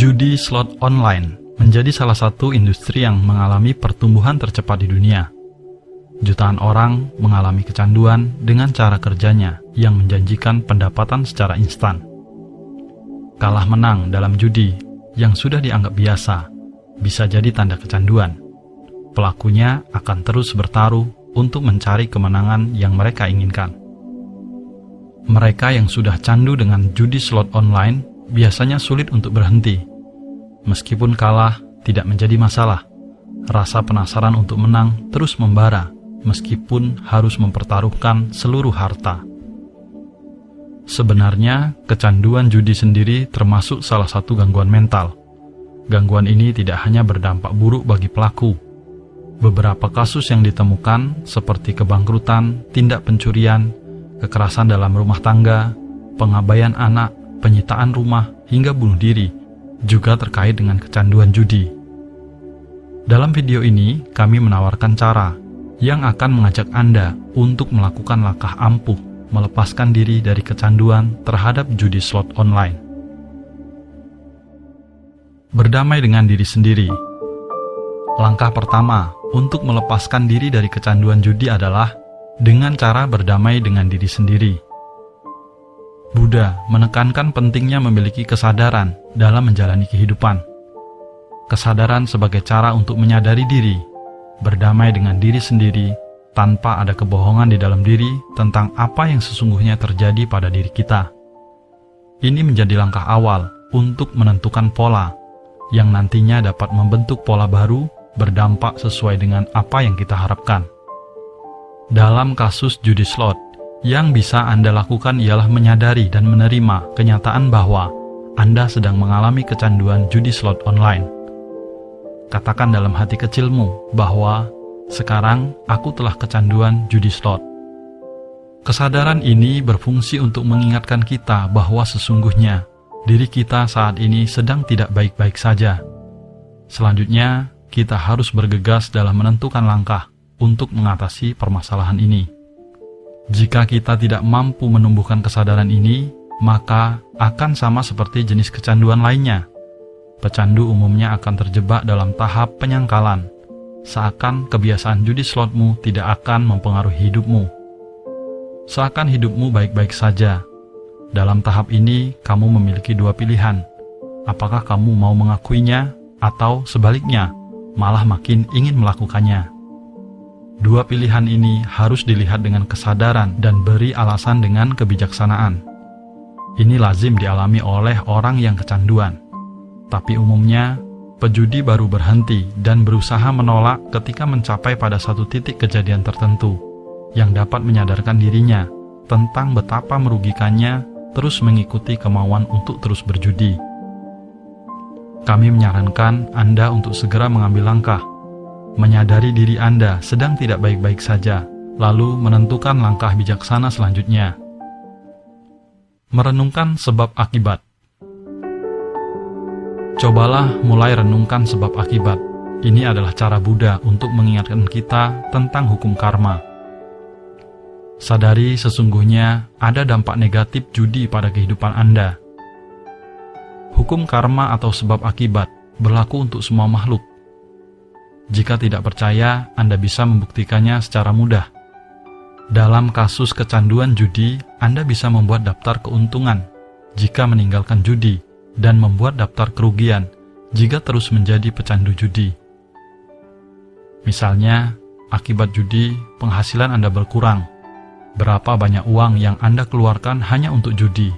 Judi slot online menjadi salah satu industri yang mengalami pertumbuhan tercepat di dunia. Jutaan orang mengalami kecanduan dengan cara kerjanya yang menjanjikan pendapatan secara instan. Kalah menang dalam judi yang sudah dianggap biasa bisa jadi tanda kecanduan. Pelakunya akan terus bertaruh untuk mencari kemenangan yang mereka inginkan. Mereka yang sudah candu dengan judi slot online biasanya sulit untuk berhenti. Meskipun kalah, tidak menjadi masalah. Rasa penasaran untuk menang terus membara, meskipun harus mempertaruhkan seluruh harta. Sebenarnya, kecanduan judi sendiri termasuk salah satu gangguan mental. Gangguan ini tidak hanya berdampak buruk bagi pelaku. Beberapa kasus yang ditemukan seperti kebangkrutan, tindak pencurian, kekerasan dalam rumah tangga, pengabaian anak, penyitaan rumah, hingga bunuh diri, juga terkait dengan kecanduan judi. Dalam video ini, kami menawarkan cara yang akan mengajak Anda untuk melakukan langkah ampuh, melepaskan diri dari kecanduan terhadap judi slot online. Berdamai dengan diri sendiri. Langkah pertama untuk melepaskan diri dari kecanduan judi adalah dengan cara berdamai dengan diri sendiri. Buddha menekankan pentingnya memiliki kesadaran dalam menjalani kehidupan. Kesadaran sebagai cara untuk menyadari diri, berdamai dengan diri sendiri tanpa ada kebohongan di dalam diri tentang apa yang sesungguhnya terjadi pada diri kita. Ini menjadi langkah awal untuk menentukan pola yang nantinya dapat membentuk pola baru berdampak sesuai dengan apa yang kita harapkan. Dalam kasus judi slot, yang bisa Anda lakukan ialah menyadari dan menerima kenyataan bahwa Anda sedang mengalami kecanduan judi slot online. Katakan dalam hati kecilmu bahwa sekarang aku telah kecanduan judi slot. Kesadaran ini berfungsi untuk mengingatkan kita bahwa sesungguhnya diri kita saat ini sedang tidak baik-baik saja. Selanjutnya, kita harus bergegas dalam menentukan langkah untuk mengatasi permasalahan ini. Jika kita tidak mampu menumbuhkan kesadaran ini, maka akan sama seperti jenis kecanduan lainnya. Pecandu umumnya akan terjebak dalam tahap penyangkalan, seakan kebiasaan judi slotmu tidak akan mempengaruhi hidupmu. Seakan hidupmu baik-baik saja. Dalam tahap ini, kamu memiliki dua pilihan. Apakah kamu mau mengakuinya, atau sebaliknya, malah makin ingin melakukannya. Dua pilihan ini harus dilihat dengan kesadaran dan beri alasan dengan kebijaksanaan. Ini lazim dialami oleh orang yang kecanduan. Tapi umumnya, pejudi baru berhenti dan berusaha menolak ketika mencapai pada satu titik kejadian tertentu yang dapat menyadarkan dirinya tentang betapa merugikannya terus mengikuti kemauan untuk terus berjudi. Kami menyarankan Anda untuk segera mengambil langkah, menyadari diri Anda sedang tidak baik-baik saja, lalu menentukan langkah bijaksana selanjutnya. Merenungkan sebab akibat. Cobalah mulai renungkan sebab akibat. Ini adalah cara Buddha untuk mengingatkan kita tentang hukum karma. Sadari sesungguhnya ada dampak negatif judi pada kehidupan Anda. Hukum karma atau sebab akibat berlaku untuk semua makhluk. Jika tidak percaya, Anda bisa membuktikannya secara mudah. Dalam kasus kecanduan judi, Anda bisa membuat daftar keuntungan jika meninggalkan judi dan membuat daftar kerugian jika terus menjadi pecandu judi. Misalnya, akibat judi, penghasilan Anda berkurang. Berapa banyak uang yang Anda keluarkan hanya untuk judi?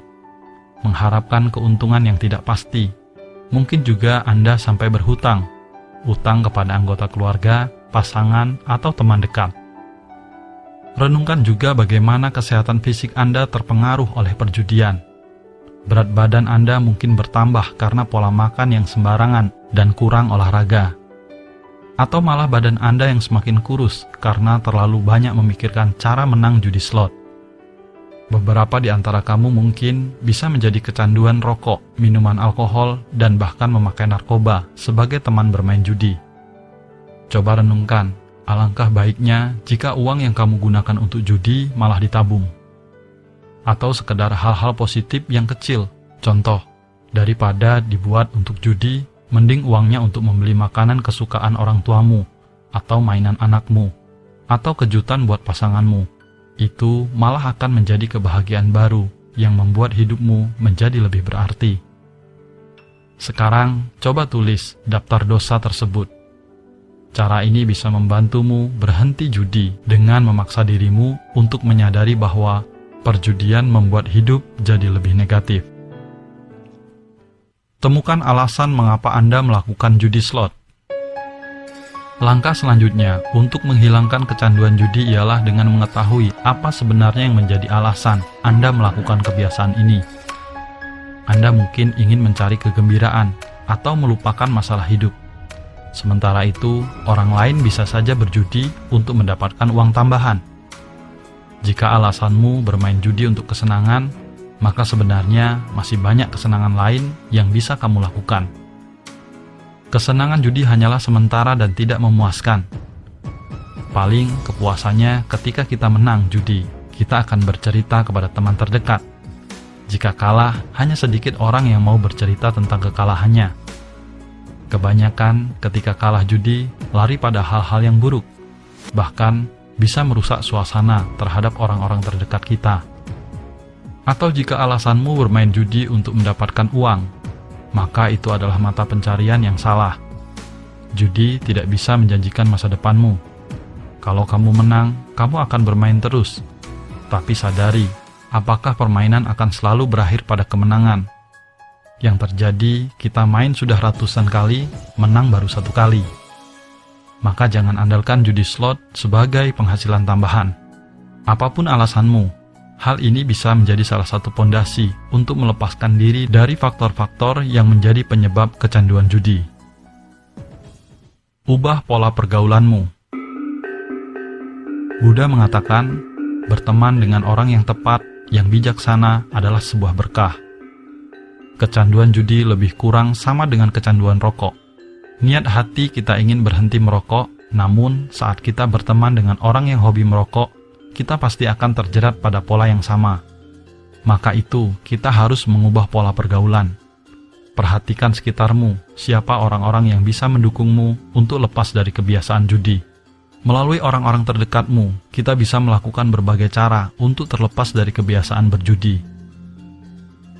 Mengharapkan keuntungan yang tidak pasti. Mungkin juga Anda sampai berhutang. Utang kepada anggota keluarga, pasangan, atau teman dekat. Renungkan juga bagaimana kesehatan fisik Anda terpengaruh oleh perjudian. Berat badan Anda mungkin bertambah karena pola makan yang sembarangan dan kurang olahraga. Atau malah badan Anda yang semakin kurus karena terlalu banyak memikirkan cara menang judi slot. Beberapa di antara kamu mungkin bisa menjadi kecanduan rokok, minuman alkohol, dan bahkan memakai narkoba sebagai teman bermain judi. Coba renungkan, alangkah baiknya jika uang yang kamu gunakan untuk judi malah ditabung. Atau sekedar hal-hal positif yang kecil. Contoh, Daripada dibuat untuk judi, mending uangnya untuk membeli makanan kesukaan orang tuamu, atau mainan anakmu, atau kejutan buat pasanganmu. Itu malah akan menjadi kebahagiaan baru yang membuat hidupmu menjadi lebih berarti. Sekarang, coba tulis daftar dosa tersebut. Cara ini bisa membantumu berhenti judi dengan memaksa dirimu untuk menyadari bahwa perjudian membuat hidup jadi lebih negatif. Temukan alasan mengapa Anda melakukan judi slot. Langkah selanjutnya untuk menghilangkan kecanduan judi ialah dengan mengetahui apa sebenarnya yang menjadi alasan Anda melakukan kebiasaan ini. Anda mungkin ingin mencari kegembiraan atau melupakan masalah hidup. Sementara itu, orang lain bisa saja berjudi untuk mendapatkan uang tambahan. Jika alasanmu bermain judi untuk kesenangan, maka sebenarnya masih banyak kesenangan lain yang bisa kamu lakukan. Kesenangan judi hanyalah sementara dan tidak memuaskan. Paling kepuasannya ketika kita menang judi, kita akan bercerita kepada teman terdekat. Jika kalah, hanya sedikit orang yang mau bercerita tentang kekalahannya. Kebanyakan ketika kalah judi, lari pada hal-hal yang buruk. Bahkan bisa merusak suasana terhadap orang-orang terdekat kita. Atau jika alasanmu bermain judi untuk mendapatkan uang, maka itu adalah mata pencarian yang salah. Judi tidak bisa menjanjikan masa depanmu. Kalau kamu menang, kamu akan bermain terus. Tapi sadari, apakah permainan akan selalu berakhir pada kemenangan? Yang terjadi, kita main sudah ratusan kali, menang baru 1 kali. Maka jangan andalkan judi slot sebagai penghasilan tambahan. Apapun alasanmu, hal ini bisa menjadi salah satu pondasi untuk melepaskan diri dari faktor-faktor yang menjadi penyebab kecanduan judi. Ubah pola pergaulanmu. Buddha mengatakan, berteman dengan orang yang tepat, yang bijaksana adalah sebuah berkah. Kecanduan judi lebih kurang sama dengan kecanduan rokok. Niat hati kita ingin berhenti merokok, namun saat kita berteman dengan orang yang hobi merokok, kita pasti akan terjerat pada pola yang sama. Maka itu, kita harus mengubah pola pergaulan. Perhatikan sekitarmu, siapa orang-orang yang bisa mendukungmu untuk lepas dari kebiasaan judi. Melalui orang-orang terdekatmu, kita bisa melakukan berbagai cara untuk terlepas dari kebiasaan berjudi.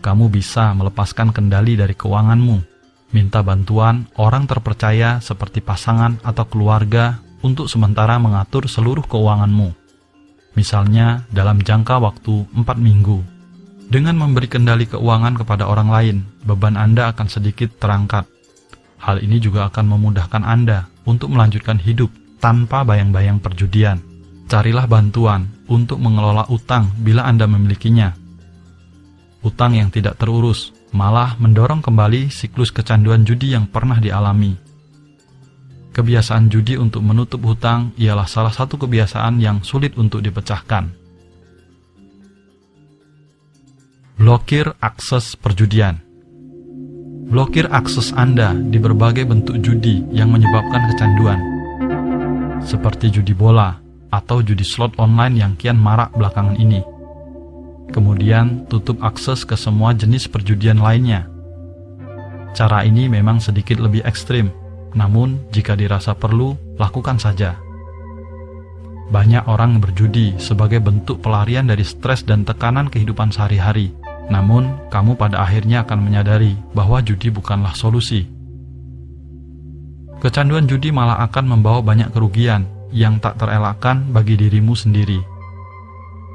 Kamu bisa melepaskan kendali dari keuanganmu, minta bantuan orang terpercaya seperti pasangan atau keluarga untuk sementara mengatur seluruh keuanganmu. Misalnya dalam jangka waktu 4 minggu. Dengan memberi kendali keuangan kepada orang lain, beban Anda akan sedikit terangkat. Hal ini juga akan memudahkan Anda untuk melanjutkan hidup tanpa bayang-bayang perjudian. Carilah bantuan untuk mengelola utang bila Anda memilikinya. Utang yang tidak terurus malah mendorong kembali siklus kecanduan judi yang pernah dialami. Kebiasaan judi untuk menutup hutang ialah salah satu kebiasaan yang sulit untuk dipecahkan. Blokir akses perjudian. Blokir akses Anda di berbagai bentuk judi yang menyebabkan kecanduan, seperti judi bola atau judi slot online yang kian marak belakangan ini. Kemudian, tutup akses ke semua jenis perjudian lainnya. Cara ini memang sedikit lebih ekstrim, namun jika dirasa perlu, lakukan saja. Banyak orang berjudi sebagai bentuk pelarian dari stres dan tekanan kehidupan sehari-hari. Namun, kamu pada akhirnya akan menyadari bahwa judi bukanlah solusi. Kecanduan judi malah akan membawa banyak kerugian yang tak terelakkan bagi dirimu sendiri.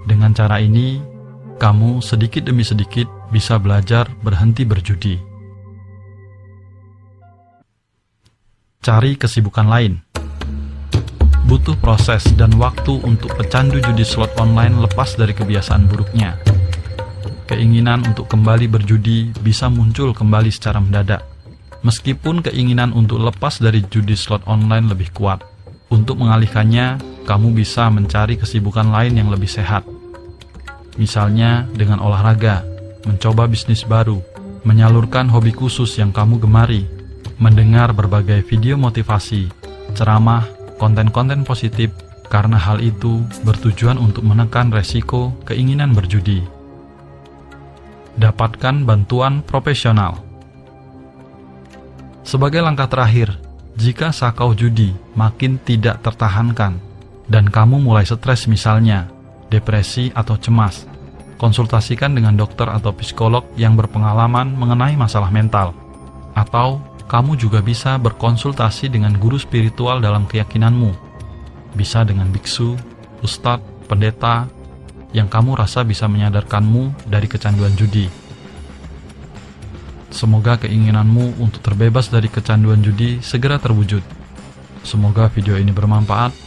Dengan cara ini, kamu sedikit demi sedikit bisa belajar berhenti berjudi. Cari kesibukan lain. Butuh proses dan waktu untuk pecandu judi slot online lepas dari kebiasaan buruknya. Keinginan untuk kembali berjudi bisa muncul kembali secara mendadak. Meskipun keinginan untuk lepas dari judi slot online lebih kuat. Untuk mengalihkannya, kamu bisa mencari kesibukan lain yang lebih sehat. Misalnya dengan olahraga, mencoba bisnis baru, menyalurkan hobi khusus yang kamu gemari, mendengar berbagai video motivasi, ceramah, konten-konten positif, karena hal itu bertujuan untuk menekan resiko keinginan berjudi. Dapatkan bantuan profesional. Sebagai langkah terakhir, jika sakau judi makin tidak tertahankan dan kamu mulai stres misalnya, depresi atau cemas, konsultasikan dengan dokter atau psikolog yang berpengalaman mengenai masalah mental. Atau kamu juga bisa berkonsultasi dengan guru spiritual dalam keyakinanmu. Bisa dengan biksu, ustadz, pendeta, yang kamu rasa bisa menyadarkanmu dari kecanduan judi. Semoga keinginanmu untuk terbebas dari kecanduan judi segera terwujud. Semoga video ini bermanfaat.